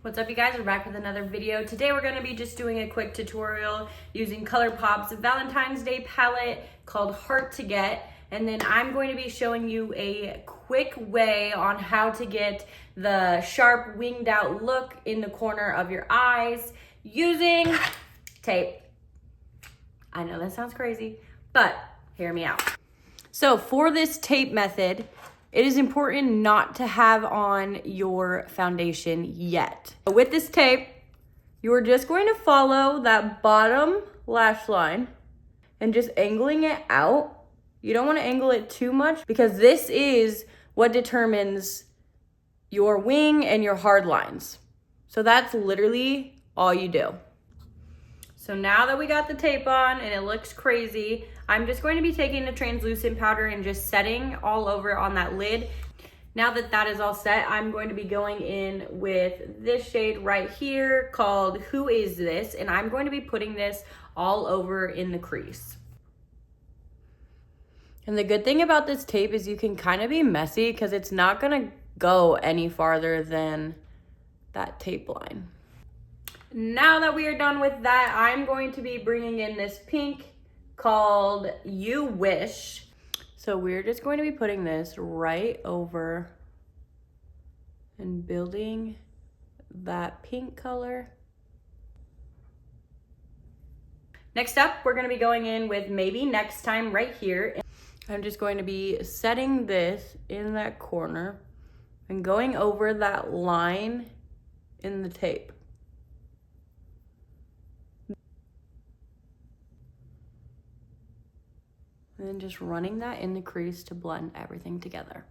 What's up, you guys? We're back with another video. Today we're going to be just doing a quick tutorial using ColourPop's Valentine's Day palette called Hard to Get. And then I'm going to be showing you a quick way on how to get the sharp winged out look in the corner of your eyes using tape. I know that sounds crazy, but hear me out. So for this tape method, it is important not to have on your foundation yet. With this tape, you're just going to follow that bottom lash line and just angling it out. You don't want to angle it too much because this is what determines your wing and your hard lines. So that's literally all you do. So now that we got the tape on and it looks crazy, I'm just going to be taking the translucent powder and just setting all over on that lid. Now that that is all set, I'm going to be going in with this shade right here called Who Is This? And I'm going to be putting this all over in the crease. And the good thing about this tape is you can kind of be messy because it's not gonna go any farther than that tape line. Now that we are done with that, I'm going to be bringing in this pink called You Wish. So we're just going to be putting this right over and building that pink color. Next up, we're going to be going in with Maybe Next Time right here. I'm just going to be setting this in that corner and going over that line in the tape. And then just running that in the crease to blend everything together.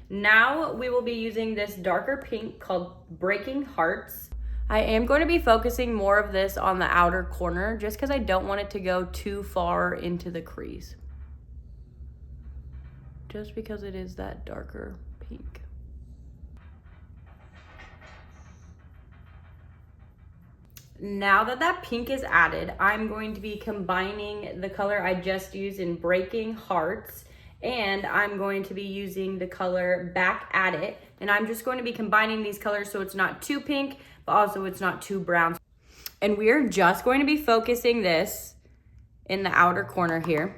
Now we will be using this darker pink called Breaking Hearts. I am going to be focusing more of this on the outer corner just because I don't want it to go too far into the crease. Just because it is that darker pink. Now that that pink is added, I'm going to be combining the color I just used in Breaking Hearts, and I'm going to be using the color Back at It. And I'm just going to be combining these colors so it's not too pink, but also it's not too brown. And we're just going to be focusing this in the outer corner here.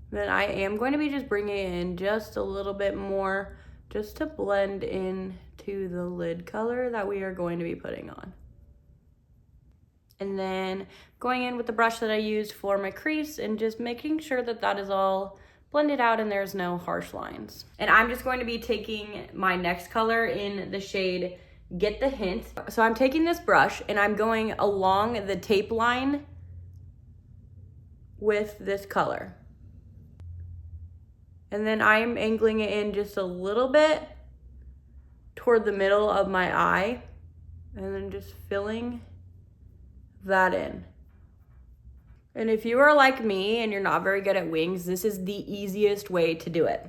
Then I am going to be just bringing it in just a little bit more just to blend in to the lid color that we are going to be putting on. And then going in with the brush that I used for my crease and just making sure that that is all blended out and there's no harsh lines. And I'm just going to be taking my next color in the shade Get the Hint. So I'm taking this brush and I'm going along the tape line with this color. And then I'm angling it in just a little bit toward the middle of my eye and then just filling that in. And if you are like me and you're not very good at wings, this is the easiest way to do it.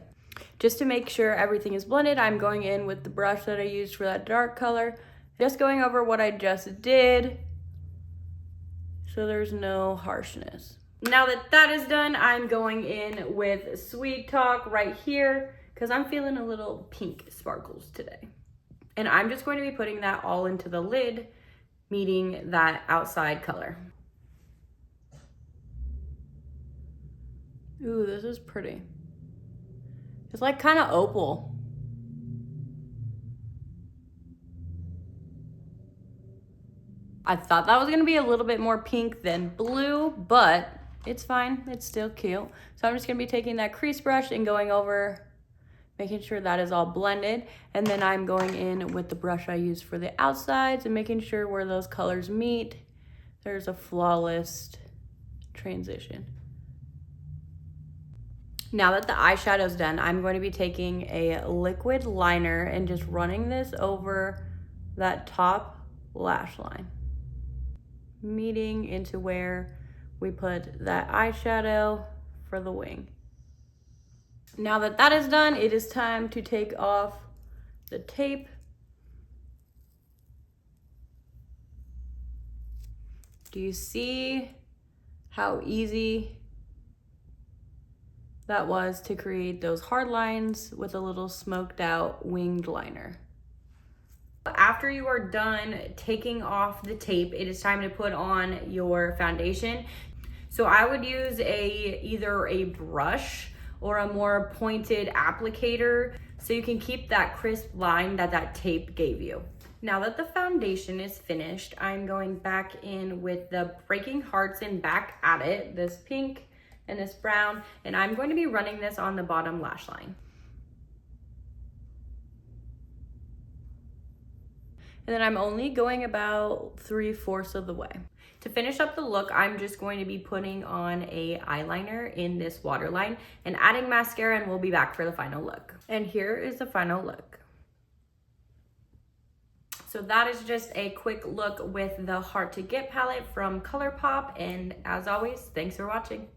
Just to make sure everything is blended, I'm going in with the brush that I used for that dark color, just going over what I just did so there's no harshness. Now that that is done, I'm going in with Sweet Talk right here because I'm feeling a little pink sparkles today. And I'm just going to be putting that all into the lid, meeting that outside color. Ooh, this is pretty. It's like kind of opal. I thought that was gonna be a little bit more pink than blue, but it's fine, it's still cute. So I'm just gonna be taking that crease brush and going over, making sure that is all blended. And then I'm going in with the brush I used for the outsides and making sure where those colors meet, there's a flawless transition. Now that the eyeshadow's done, I'm going to be taking a liquid liner and just running this over that top lash line, meeting into where we put that eyeshadow for the wing. Now that that is done, it is time to take off the tape. Do you see how easy that was to create those hard lines with a little smoked out winged liner. After you are done taking off the tape, it is time to put on your foundation. So I would use either a brush or a more pointed applicator so you can keep that crisp line that tape gave you. Now that the foundation is finished, I'm going back in with the Breaking Hearts and back at it, this pink and this brown, and I'm going to be running this on the bottom lash line. And then I'm only going about 3/4 of the way. To finish up the look, I'm just going to be putting on a eyeliner in this waterline and adding mascara, and we'll be back for the final look. And here is the final look. So that is just a quick look with the Hard to Get palette from ColourPop, and as always, thanks for watching.